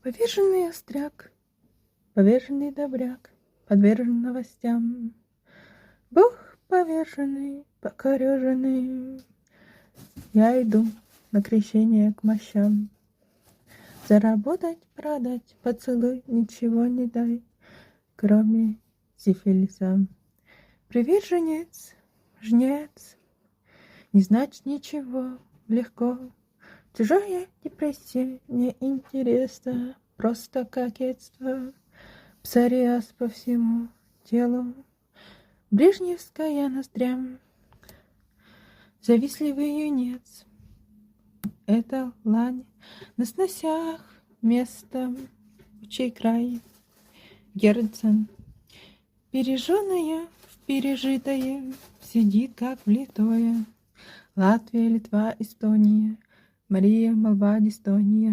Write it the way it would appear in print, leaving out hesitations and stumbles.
Поверженный остряк, поверженный добряк, подвержен новостям. Бог поверженный, покореженный. Я иду на крещение к мощам. Заработать, продать, поцелуй, ничего не дай, кроме сифилиса. Приверженец, жнец, не знать ничего, легко. Чужая депрессия неинтересна, просто кокетство. Псориаз по всему телу, брежневская ноздрям. Завистливый юнец, это лань на сносях место, чей край. Герцен, пережженная в пережитое, сидит как влитое. Латвия, Литва, Эстония, Мария, молва, Дистония.